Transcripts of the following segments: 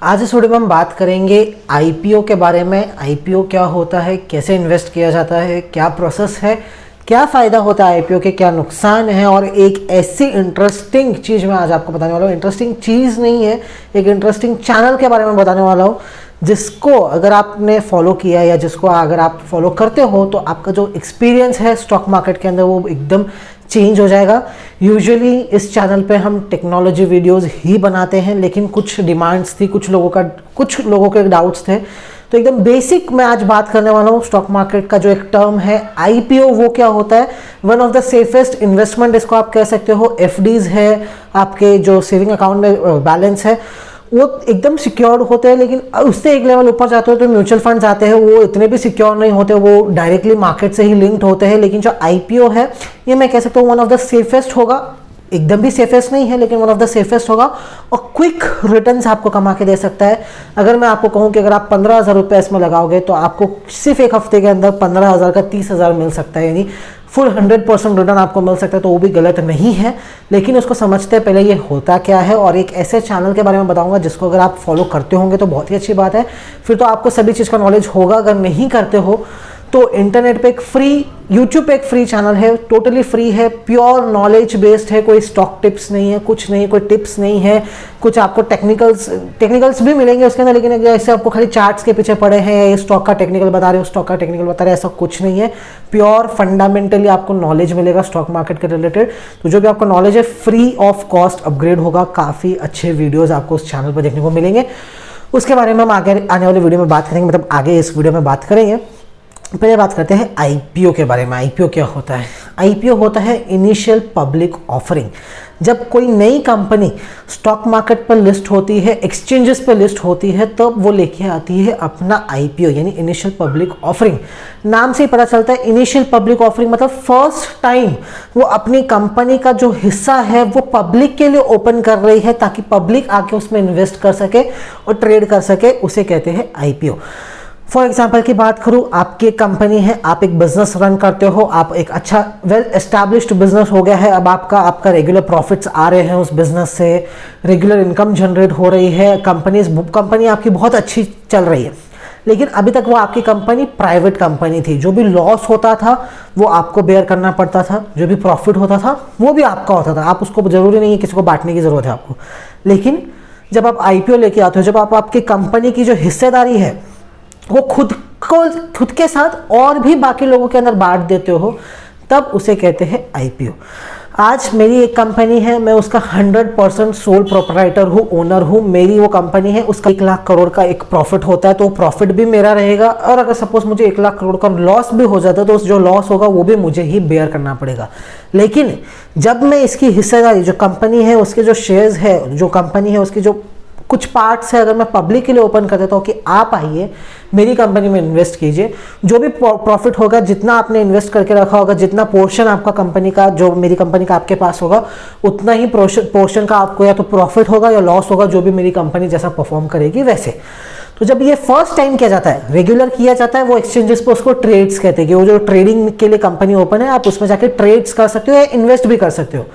आज इस वीडियो में हम बात करेंगे आईपीओ के बारे में। आईपीओ क्या होता है, कैसे इन्वेस्ट किया जाता है, क्या प्रोसेस है, क्या फ़ायदा होता है आईपीओ के, क्या नुकसान है, और एक ऐसी इंटरेस्टिंग चीज़ मैं आज आपको बताने वाला हूँ। इंटरेस्टिंग चीज़ नहीं है, एक इंटरेस्टिंग चैनल के बारे में बताने वाला हूँ, जिसको अगर आपने फॉलो किया या जिसको अगर आप फॉलो करते हो तो आपका जो एक्सपीरियंस है स्टॉक मार्केट के अंदर वो एकदम चेंज हो जाएगा। यूजुअली इस चैनल पे हम टेक्नोलॉजी वीडियोस ही बनाते हैं, लेकिन कुछ डिमांड्स थी, कुछ लोगों के डाउट्स थे, तो एकदम बेसिक मैं आज बात करने वाला हूँ। स्टॉक मार्केट का जो एक टर्म है आईपीओ, वो क्या होता है। One of the safest investment इसको आप कह सकते हो। एफडीज है, आपके जो सेविंग अकाउंट में बैलेंस है वो एकदम सिक्योर्ड होते हैं, लेकिन उससे एक लेवल ऊपर जाते हो तो म्यूचुअल फंड्स आते हैं, वो इतने भी सिक्योर नहीं होते, वो डायरेक्टली मार्केट से ही लिंक्ड होते हैं। लेकिन जो आईपीओ है ये मैं कह सकता हूँ वन ऑफ द सेफेस्ट होगा। एकदम भी सेफेस्ट नहीं है, लेकिन वन ऑफ द सेफेस्ट होगा और क्विक रिटर्न्स आपको कमा के दे सकता है। अगर मैं आपको कहूँ कि अगर आप 15,000 रुपये इसमें लगाओगे तो आपको सिर्फ एक हफ्ते के अंदर 15,000 का 30,000 मिल सकता है, यानी फुल 100% रिटर्न आपको मिल सकता है। तो वो भी गलत नहीं है, लेकिन उसको समझते हैं पहले ये होता क्या है। और एक ऐसे चैनल के बारे में बताऊंगा जिसको अगर आप फॉलो करते होंगे तो बहुत ही अच्छी बात है, फिर तो आपको सभी चीज़ का नॉलेज होगा। अगर नहीं करते हो तो इंटरनेट पे एक फ्री, यूट्यूब पे एक फ्री चैनल है, टोटली फ्री है, प्योर नॉलेज बेस्ड है, कोई स्टॉक टिप्स नहीं है, कुछ नहीं, कोई टिप्स नहीं है, कुछ आपको टेक्निकल्स भी मिलेंगे उसके अंदर, लेकिन ऐसे आपको खाली चार्ट्स के पीछे पड़े हैं, ये स्टॉक का टेक्निकल बता रहे हो, स्टॉक का टेक्निकल बता रहे हैं, ऐसा कुछ नहीं है। प्योर फंडामेंटली आपको नॉलेज मिलेगा स्टॉक मार्केट के रिलेटेड। तो जो भी आपको नॉलेज है फ्री ऑफ कॉस्ट अपग्रेड होगा। काफ़ी अच्छे वीडियोज़ आपको उस चैनल पर देखने को मिलेंगे। उसके बारे में हम आगे आने वाले वीडियो में बात करेंगे, मतलब आगे इस वीडियो में बात करेंगे। पहले बात करते हैं आईपीओ के बारे में। आईपीओ क्या होता है? आईपीओ होता है इनिशियल पब्लिक ऑफरिंग। जब कोई नई कंपनी स्टॉक मार्केट पर लिस्ट होती है, एक्सचेंजेस पर लिस्ट होती है, तब वो लेके आती है अपना आईपीओ, यानी इनिशियल पब्लिक ऑफरिंग। नाम से ही पता चलता है इनिशियल पब्लिक ऑफरिंग मतलब फर्स्ट टाइम वो अपनी कंपनी का जो हिस्सा है वो पब्लिक के लिए ओपन कर रही है, ताकि पब्लिक आके उसमें इन्वेस्ट कर सके और ट्रेड कर सके। उसे कहते हैं आईपीओ। फॉर एग्जाम्पल की बात करूं, आपकी एक कंपनी है, आप एक बिजनेस रन करते हो, आप एक अच्छा वेल एस्टैब्लिश्ड बिजनेस हो गया है, अब आपका रेगुलर प्रॉफिट्स आ रहे हैं उस बिजनेस से, रेगुलर इनकम जनरेट हो रही है, कंपनी आपकी बहुत अच्छी चल रही है। लेकिन अभी तक वो आपकी कंपनी प्राइवेट कंपनी थी। जो भी लॉस होता था वो आपको बेयर करना पड़ता था, जो भी प्रॉफिट होता था वो भी आपका होता था। आप उसको, जरूरी नहीं है किसी को बांटने की जरूरत है आपको। लेकिन जब आप आईपीओ लेके आते हो, जब आप आपकी कंपनी की जो हिस्सेदारी है वो खुद के साथ और भी बाकी लोगों के अंदर बांट देते हो, तब उसे कहते हैं आईपीओ। आज मेरी एक कंपनी है, मैं उसका 100% सोल प्रोप्राइटर हूँ, ओनर हूँ। मेरी वो कंपनी है, उसका 1 लाख करोड़ का एक प्रॉफिट होता है, तो प्रॉफिट भी मेरा रहेगा। और अगर सपोज मुझे 1 लाख करोड़ का लॉस भी हो जाता है तो उस जो लॉस होगा वो भी मुझे ही बेयर करना पड़ेगा। लेकिन जब मैं इसकी हिस्सेदारी, जो कंपनी है उसके जो शेयर्स है, जो कंपनी है उसकी जो कुछ पार्ट्स है, अगर मैं पब्लिक के लिए ओपन कर देता हूँ कि आप आइए मेरी कंपनी में इन्वेस्ट कीजिए, जो भी प्रॉफिट होगा, जितना आपने इन्वेस्ट करके रखा होगा, जितना पोर्शन आपका कंपनी का, जो मेरी कंपनी का आपके पास होगा, उतना ही पोर्शन का आपको या तो प्रॉफिट होगा या लॉस होगा, जो भी मेरी कंपनी जैसा परफॉर्म करेगी वैसे। तो जब ये फर्स्ट टाइम किया जाता है, रेगुलर किया जाता है, वो एक्सचेंजेस पे उसको ट्रेड्स कहते हैं कि वो जो ट्रेडिंग के लिए कंपनी ओपन है, आप उसमें जाके ट्रेड्स कर सकते हो या इन्वेस्ट भी कर सकते हो।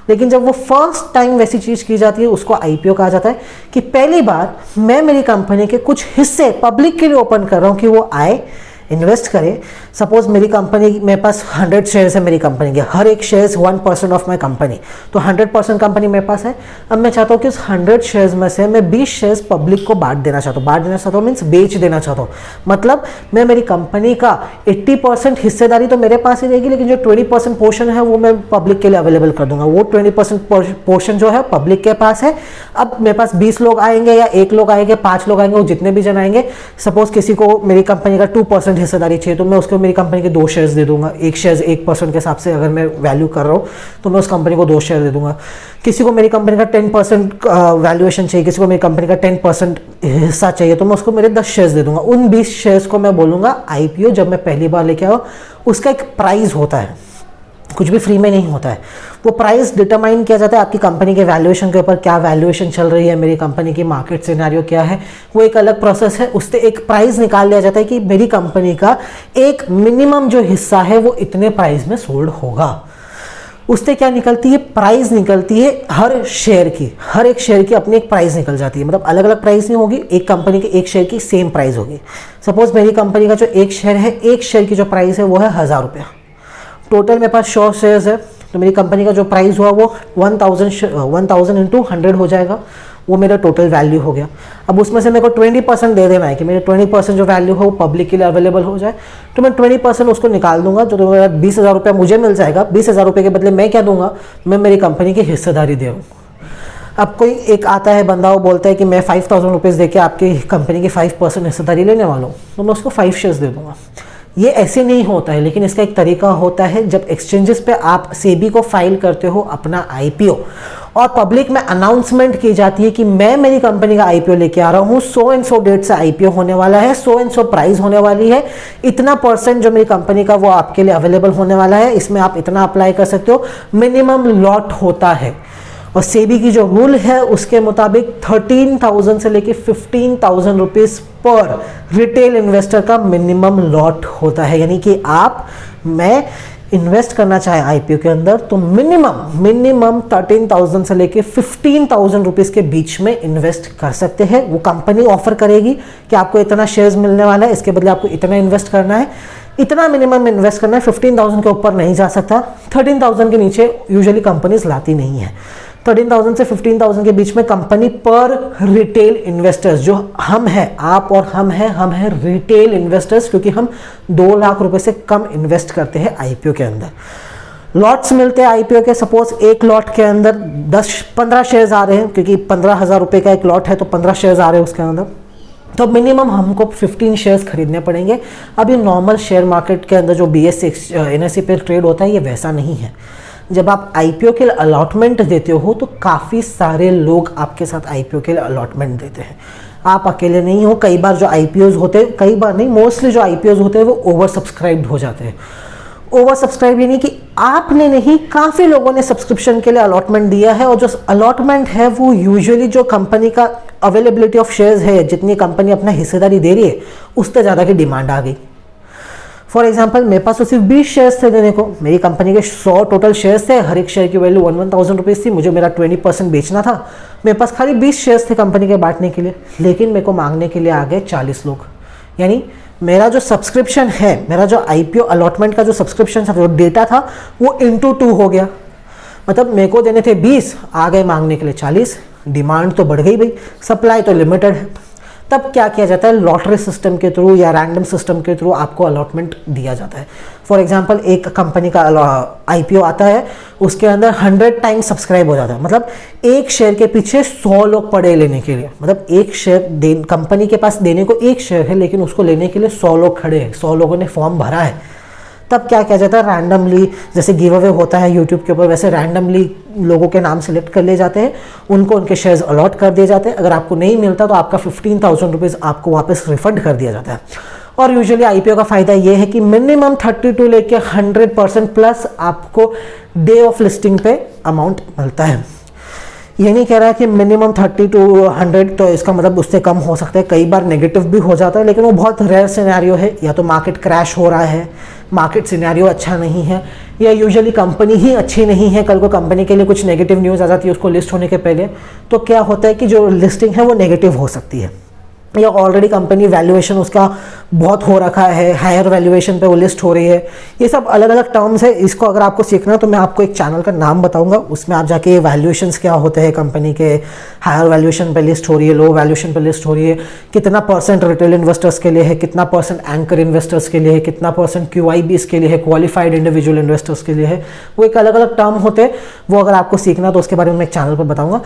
लेकिन जब वो फर्स्ट टाइम वैसी चीज़ की जाती है उसको आईपीओ कहा जाता है, कि पहली बार मैं मेरी कंपनी के कुछ हिस्से पब्लिक के लिए ओपन कर रहा हूँ कि वो आए, इन्वेस्ट करें। सपोज मेरी कंपनी, मेरे पास 100 शेयर्स है मेरी कंपनी के, हर एक शेयर्स 1% ऑफ माई कंपनी, तो 100% कंपनी मेरे पास है। अब मैं चाहता हूँ कि उस 100 शेयर्स में से मैं 20 शेयर्स पब्लिक को बांट देना चाहता हूँ। बांट देना चाहता हूँ मीन्स बेच देना चाहता हूँ। मतलब मैं मेरी कंपनी का 80% हिस्सेदारी तो मेरे पास ही रहेगी, लेकिन जो 20% पोर्शन है वो मैं पब्लिक के लिए अवेलेबल कर दूंगा। वो 20% पोर्शन जो है पब्लिक के पास है। अब मेरे पास 20 लोग आएंगे या 1 लोग आएंगे, 5 लोग आएंगे, वो जितने भी जन आएंगे, सपोज किसी को मेरी कंपनी का 2% हिस्सेदारी चाहिए तो मैं उसको मेरी कंपनी के 2 शेयर्स दे दूंगा। एक शेयर्स 1% के हिसाब से अगर मैं वैल्यू कर रहा हूँ तो मैं उस कंपनी को 2 शेयर दे दूंगा। किसी को मेरी कंपनी का 10% वैल्यूएशन चाहिए, किसी को मेरी कंपनी का 10% हिस्सा चाहिए, तो मैं उसको मेरे 10 शेयर्स दे दूंगा। उन 20 शेयर्स को मैं बोलूँगा आईपीओ। जब मैं पहली बार लेके आऊँ, उसका एक प्राइस होता है, कुछ भी फ्री में नहीं होता है। वो प्राइस डिटरमाइन किया जाता है आपकी कंपनी के वैल्यूएशन के ऊपर, क्या वैल्यूएशन चल रही है मेरी कंपनी की, मार्केट सिनेरियो क्या है, वो एक अलग प्रोसेस है। उससे एक प्राइस निकाल लिया जाता है कि मेरी कंपनी का एक मिनिमम जो हिस्सा है वो इतने प्राइस में सोल्ड होगा। उससे क्या निकलती है, प्राइस निकलती है हर शेयर की, हर एक शेयर की अपनी एक प्राइस निकल जाती है। मतलब अलग अलग प्राइस नहीं होगी, एक कंपनी के एक शेयर की सेम प्राइस होगी। सपोज मेरी कंपनी का जो एक शेयर है, एक शेयर की जो प्राइस है वो है 1000 रुपया। टोटल मेरे पास 100 शेयर्स है, तो मेरी कंपनी का जो प्राइस हुआ वो 1000 इंटू 100 हो जाएगा, वो मेरा टोटल वैल्यू हो गया। अब उसमें से मेरे को 20% दे देना है कि मेरे 20% जो वैल्यू हो वो पब्लिक के लिए अवेलेबल हो जाए, तो मैं 20% उसको निकाल दूंगा, तो मेरा 20,000 रुपया मुझे मिल जाएगा। 20,000 रुपये के बदले मैं क्या दूंगा, मैं मेरी कंपनी की हिस्सेदारी दे रहा हूँ। अब कोई एक आता है बंदा, वो बोलता है कि मैं 5000 रुपीज़ दे के आपकी कंपनी की 5% हिस्सेदारी लेने वाला हूँ, तो मैं उसको 5 शेयर्स दे दूंगा। ये ऐसे नहीं होता है, लेकिन इसका एक तरीका होता है। जब एक्सचेंजेस पे आप सेबी को फाइल करते हो अपना आईपीओ, और पब्लिक में अनाउंसमेंट की जाती है कि मैं मेरी कंपनी का आईपीओ लेके आ रहा हूँ, 100 एंड 100 डेट से आईपीओ होने वाला है, 100 एंड 100 प्राइस होने वाली है, इतना % जो मेरी कंपनी का वो आपके लिए अवेलेबल होने वाला है, इसमें आप इतना अप्लाई कर सकते हो। मिनिमम लॉट होता है, और सेबी की जो रूल है उसके मुताबिक 13,000 से लेके 15,000 रुपीज़ पर रिटेल इन्वेस्टर का मिनिमम लॉट होता है। यानी कि मैं इन्वेस्ट करना चाहे आईपीओ के अंदर, तो मिनिमम 13,000 से लेके 15,000 रुपीज़ के बीच में इन्वेस्ट कर सकते हैं। वो कंपनी ऑफर करेगी कि आपको इतना शेयर्स मिलने वाला है, इसके बदले आपको इतना इन्वेस्ट करना है, इतना मिनिमम इन्वेस्ट करना है। 15,000 के ऊपर नहीं जा सकता, 13,000 के नीचे यूजुअली कंपनीज लाती नहीं है। 13,000 से 15,000 के बीच में कंपनी पर रिटेल इन्वेस्टर्स, जो हम हैं, आप और हम हैं रिटेल इन्वेस्टर्स, क्योंकि हम 2 लाख रुपए से कम इन्वेस्ट करते हैं आईपीओ के अंदर। लॉट्स मिलते हैं आईपीओ के, सपोज एक लॉट के अंदर 10-15 शेयर्स आ रहे हैं, क्योंकि 15,000 रुपये का एक लॉट है तो 15 शेयर्स आ रहे हैं उसके अंदर, तो मिनिमम हमको 15 शेयर्स खरीदने पड़ेंगे। अब ये नॉर्मल शेयर मार्केट के अंदर जो BSE NSE पे ट्रेड होता है, ये वैसा नहीं है। जब आप आईपीओ के लिए अलॉटमेंट देते हो तो काफ़ी सारे लोग आपके साथ आईपीओ के लिए अलॉटमेंट देते हैं, आप अकेले नहीं हो। कई बार जो आईपीओज होते हैं, कई बार नहीं, मोस्टली जो आईपीओज होते हैं वो ओवर सब्सक्राइब्ड हो जाते हैं। ओवर सब्सक्राइब यानी कि आपने नहीं, काफ़ी लोगों ने सब्सक्रिप्शन के लिए अलॉटमेंट दिया है, और जो अलॉटमेंट है वो यूजुअली जो कंपनी का अवेलेबिलिटी ऑफ शेयर्स है, जितनी कंपनी अपना हिस्सेदारी दे रही है, उससे ज़्यादा की डिमांड आ गई। फॉर एग्जाम्पल मेरे पास तो सिर्फ 20 शेयर्स थे देने को, मेरी कंपनी के 100 टोटल शेयर्स थे, हर एक शेयर की वैल्यू 1,000 रुपीज़ थी, मुझे मेरा 20% बेचना था, मेरे पास खाली 20 शेयर्स थे कंपनी के बांटने के लिए, लेकिन मेरे को मांगने के लिए आ गए 40 लोग। यानी मेरा जो सब्सक्रिप्शन है, मेरा जो आईपीओ अलॉटमेंट का जो सब्सक्रिप्शन था, जो डेटा था, वो × 2 हो गया। मतलब मेरे को देने थे 20, आ गए मांगने के लिए 40। डिमांड तो बढ़ गई भाई, सप्लाई तो लिमिटेड है। तब क्या किया जाता है, लॉटरी सिस्टम के थ्रू या रैंडम सिस्टम के थ्रू आपको अलॉटमेंट दिया जाता है। फॉर एग्जांपल एक कंपनी का आईपीओ आता है, उसके अंदर 100 टाइम्स सब्सक्राइब हो जाता है, मतलब एक शेयर के पीछे 100 लोग पड़े लेने के लिए। मतलब एक शेयर कंपनी के पास देने को एक शेयर है, लेकिन उसको लेने के लिए 100 लोग खड़े हैं, 100 लोगों ने फॉर्म भरा है। तब क्या किया जाता है, रैंडमली, जैसे गिव अवे होता है यूट्यूब के ऊपर, वैसे रैंडमली लोगों के नाम सेलेक्ट कर लिए जाते हैं, उनको उनके शेयर्स अलॉट कर दिए जाते हैं। अगर आपको नहीं मिलता तो आपका 15,000 रुपीज़ आपको वापस रिफंड कर दिया जाता है। और यूजुअली आईपीओ का फायदा ये है कि मिनिमम 32 लेके 100% प्लस आपको डे ऑफ लिस्टिंग पे अमाउंट मिलता है। ये नहीं कह रहा है कि मिनिमम 30 to 100, तो इसका मतलब उससे कम हो सकता है, कई बार नेगेटिव भी हो जाता है, लेकिन वो बहुत रेयर सिनेरियो है। या तो मार्केट क्रैश हो रहा है, मार्केट सिनेरियो अच्छा नहीं है, या यूजुअली कंपनी ही अच्छी नहीं है, कल को कंपनी के लिए कुछ नेगेटिव न्यूज़ आ जाती है उसको लिस्ट होने के पहले, तो क्या होता है कि जो लिस्टिंग है वो नेगेटिव हो सकती है, या ऑलरेडी कंपनी वैल्यूएशन उसका बहुत हो रखा है, हायर वैल्यूएशन पे वो लिस्ट हो रही है। ये सब अलग अलग टर्म्स है, इसको अगर आपको सीखना तो मैं आपको एक चैनल का नाम बताऊंगा, उसमें आप जाके वैल्यूएशंस क्या होते हैं, कंपनी के हायर वैल्यूएशन पे लिस्ट हो रही है, लो वैल्यूएशन पे लिस्ट हो रही है, कितना % रिटेल इन्वेस्टर्स के लिए है, कितना % एंकर इन्वेस्टर्स के लिए है, कितना % QIBs के लिए है, क्वालिफाइड इंडिविजुअल इन्वेस्टर्स के लिए है, वो एक अलग अलग टर्म होते हैं। वो अगर आपको सीखना तो उसके बारे में मैं एक चैनल पर बताऊँगा।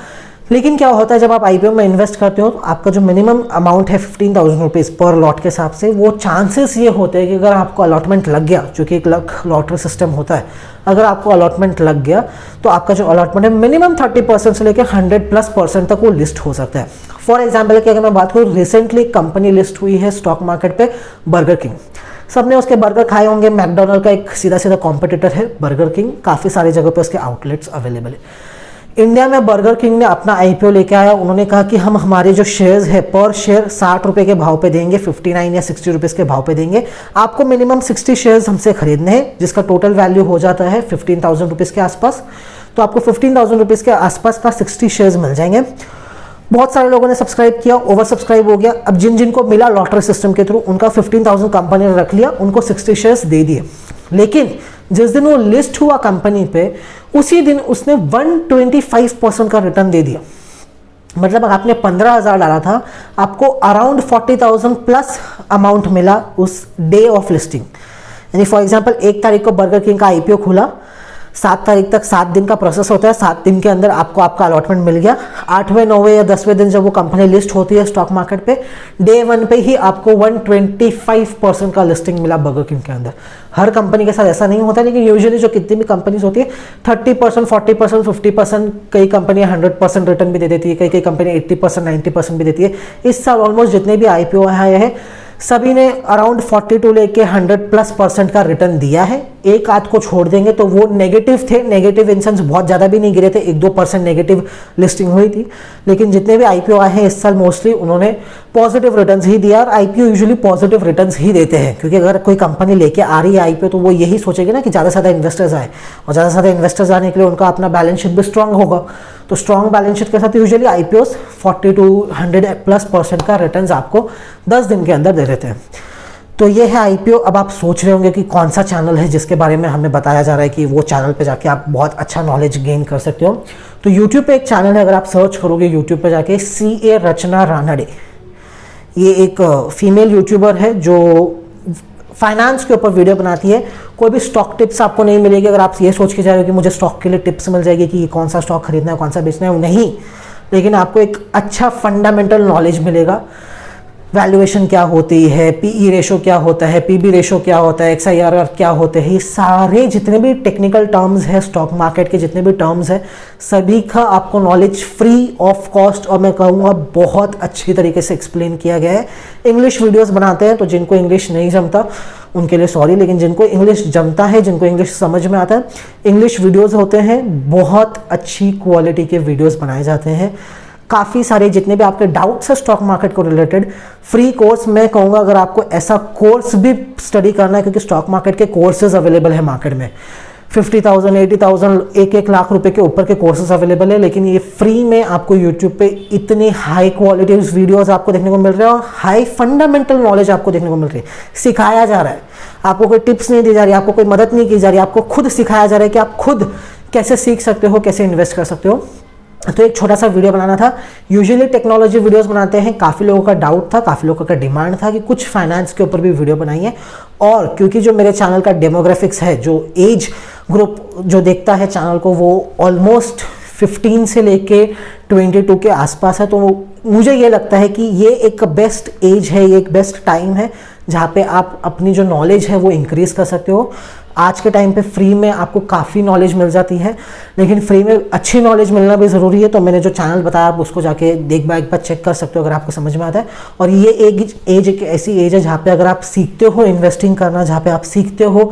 लेकिन क्या होता है, जब आप आईपीओ में इन्वेस्ट करते हो तो आपका जो मिनिमम अमाउंट है 15,000 रुपीज़ पर लॉट के हिसाब से, वो चांसेस ये होते हैं कि अगर आपको अलॉटमेंट लग गया, जो कि एक लॉटरी सिस्टम होता है, अगर आपको अलॉटमेंट लग गया तो आपका जो अलॉटमेंट है मिनिमम 30% से लेकर 100+% तक वो लिस्ट हो सकता है। फॉर एग्जाम्पल की अगर मैं बात करूँ, रिसेंटली कंपनी लिस्ट हुई है स्टॉक मार्केट पे, बर्गर किंग। सबने उसके बर्गर खाए होंगे, मैकडोनल्ड का एक सीधा सीधा कॉम्पिटिटर है बर्गर किंग, काफ़ी सारी जगह पे उसके आउटलेट्स अवेलेबल है। इंडिया में बर्गर किंग ने अपना आईपीओ लेके आया। उन्होंने कहा कि हम हमारे जो शेयर्स है पर शेयर 60 रुपये के भाव पे देंगे, 59 या 60 रुपीज़ के भाव पे देंगे। आपको मिनिमम 60 शेयर्स हमसे खरीदने हैं, जिसका टोटल वैल्यू हो जाता है 15,000 रुपीज़ के आसपास। तो आपको 15,000 रुपीज़ के आसपास का 60 शेयर्स मिल जाएंगे। बहुत सारे लोगों ने सब्सक्राइब किया, ओवर सब्सक्राइब हो गया। अब जिन जिनको मिला लॉटरी सिस्टम के थ्रू, उनका 15,000 कंपनी ने रख लिया, उनको 60 शेयर्स दे दिए। लेकिन जिस दिन वो लिस्ट हुआ कंपनी पे, उसी दिन उसने 125% का रिटर्न दे दिया। मतलब अगर आपने 15,000 डाला था, आपको अराउंड 40,000 प्लस अमाउंट मिला उस डे ऑफ लिस्टिंग। यानी फॉर एग्जांपल 1 तारीख को बर्गर किंग का आईपीओ खुला, 7 तारीख तक 7 दिन का प्रोसेस होता है, 7 दिन के अंदर आपको आपका अलॉटमेंट मिल गया। 8वें 9वें या 10वें दिन जब वो कंपनी लिस्ट होती है स्टॉक मार्केट पे, डे 1 पे ही आपको 125% का लिस्टिंग मिला बर्गर किंग के अंदर। हर कंपनी के साथ ऐसा नहीं होता, लेकिन यूजुअली जो कितनी भी कंपनीज होती है 30%, 40%, 50%, कई कंपनियां 100% रिटर्न भी दे देती है, कई कंपनी 80%, 90% भी देती है। इस साल ऑलमोस्ट जितने भी आईपीओ आए हैं सभी ने अराउंड 42 लेके 100+% का रिटर्न दिया है। एक आध को छोड़ देंगे तो वो नेगेटिव थे, नेगेटिव इन सेंस बहुत ज़्यादा भी नहीं गिरे थे, 1-2% नेगेटिव लिस्टिंग हुई थी। लेकिन जितने भी आईपीओ आए हैं इस साल मोस्टली उन्होंने पॉजिटिव रिटर्न्स ही दिया। और आईपीओ यूजुअली पॉजिटिव रिटर्न्स ही देते हैं, क्योंकि अगर कोई कंपनी लेके आ रही है आईपीओ तो वो यही सोचेगी ना कि ज़्यादा से ज़्यादा इन्वेस्टर्स आए, और ज़्यादा से ज़्यादा इन्वेस्टर्स आने के लिए उनका अपना बैलेंस शीट भी स्ट्रांग होगा। तो स्ट्रांग बैलेंस शीट के साथ यूजुअली आईपीओस 40 to 100+% का रिटर्न्स आपको 10 दिन के अंदर दे देते हैं। तो ये है आईपीओ। अब आप सोच रहे होंगे कि कौन सा चैनल है जिसके बारे में हमें बताया जा रहा है कि वो चैनल पे जाके आप बहुत अच्छा नॉलेज गेन कर सकते हो। तो यूट्यूब पे एक चैनल है, अगर आप सर्च करोगे यूट्यूब पे जाके, CA रचना रानडे। ये एक फीमेल यूट्यूबर है जो फाइनेंस के ऊपर वीडियो बनाती है। कोई भी स्टॉक टिप्स आपको नहीं मिलेगी अगर आप ये सोच के जा रहे हो कि मुझे स्टॉक के लिए टिप्स मिल जाएगी कि कौन सा स्टॉक खरीदना है, कौन सा बेचना है, नहीं। लेकिन आपको एक अच्छा फंडामेंटल नॉलेज मिलेगा। वैल्यूएशन क्या होती है, पीई रेशो क्या होता है, पीबी रेशो क्या होता है, XIRR क्या होते हैं, ये सारे जितने भी टेक्निकल टर्म्स है स्टॉक मार्केट के, जितने भी टर्म्स है, सभी का आपको नॉलेज फ्री ऑफ कॉस्ट और मैं कहूँगा बहुत अच्छी तरीके से एक्सप्लेन किया गया है। इंग्लिश वीडियोस बनाते हैं, तो जिनको इंग्लिश नहीं जमता उनके लिए सॉरी, लेकिन जिनको इंग्लिश जमता है, जिनको इंग्लिश समझ में आता है, इंग्लिश वीडियोस होते हैं, बहुत अच्छी क्वालिटी के वीडियोस बनाए जाते हैं। काफ़ी सारे जितने भी आपके डाउट्स है स्टॉक मार्केट को रिलेटेड, फ्री कोर्स मैं कहूँगा अगर आपको ऐसा कोर्स भी स्टडी करना है, क्योंकि स्टॉक मार्केट के कोर्सेज अवेलेबल है मार्केट में, 50,000, 80,000, 1-1 लाख रुपए के ऊपर के कोर्सेज अवेलेबल है। लेकिन ये फ्री में आपको यूट्यूब पे इतनी हाई क्वालिटी वीडियोस आपको देखने को मिल रहे हैं और हाई फंडामेंटल नॉलेज आपको देखने को मिल रही है। सिखाया जा रहा है, आपको कोई टिप्स नहीं दी जा रही, आपको कोई मदद नहीं की जा रही, आपको खुद सिखाया जा रहा है कि आप खुद कैसे सीख सकते हो, कैसे इन्वेस्ट कर सकते हो। तो एक छोटा सा वीडियो बनाना था। यूजुअली टेक्नोलॉजी वीडियोस बनाते हैं, काफ़ी लोगों का डाउट था, काफ़ी लोगों का डिमांड था कि कुछ फाइनेंस के ऊपर भी वीडियो बनाइए। और क्योंकि जो मेरे चैनल का डेमोग्राफिक्स है, जो एज ग्रुप जो देखता है चैनल को, वो ऑलमोस्ट 15 से लेके 22 के आसपास है, तो मुझे ये लगता है कि ये एक बेस्ट एज है, ये एक बेस्ट टाइम है जहाँ पे आप अपनी जो नॉलेज है वो इंक्रीज़ कर सकते हो। आज के टाइम पे फ्री में आपको काफ़ी नॉलेज मिल जाती है, लेकिन फ्री में अच्छी नॉलेज मिलना भी ज़रूरी है। तो मैंने जो चैनल बताया आप उसको जाके एक बार चेक कर सकते हो अगर आपको समझ में आता है। और ये एक ऐसी एज है जहाँ पे अगर आप सीखते हो इन्वेस्टिंग करना, जहाँ पे आप सीखते हो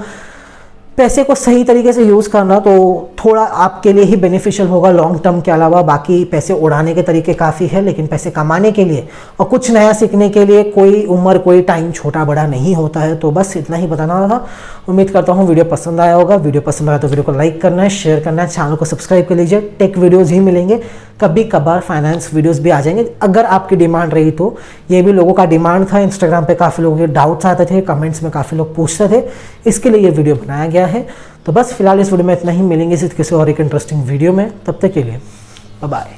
पैसे को सही तरीके से यूज़ करना, तो थोड़ा आपके लिए ही बेनिफिशियल होगा लॉन्ग टर्म के अलावा। बाकी पैसे उड़ाने के तरीके काफ़ी है, लेकिन पैसे कमाने के लिए और कुछ नया सीखने के लिए कोई उम्र, कोई टाइम छोटा बड़ा नहीं होता है। तो बस इतना ही बताना था। उम्मीद करता हूँ वीडियो पसंद आया होगा। वीडियो पसंद आया तो वीडियो को लाइक करना है, शेयर करना है, चैनल को सब्सक्राइब कर लीजिए। टेक वीडियोज़ ही मिलेंगे, कभी कभार फाइनेंस वीडियोज़ भी आ जाएंगे अगर आपकी डिमांड रही तो। ये भी लोगों का डिमांड था, इंस्टाग्राम पे काफ़ी लोगों के डाउट्स आते थे, कमेंट्स में काफ़ी लोग पूछते थे, इसके लिए ये वीडियो बनाया गया है। तो बस फिलहाल इस वीडियो में इतना ही, मिलेंगे किसी और एक इंटरेस्टिंग वीडियो में। तब तक के लिए बाय बाय।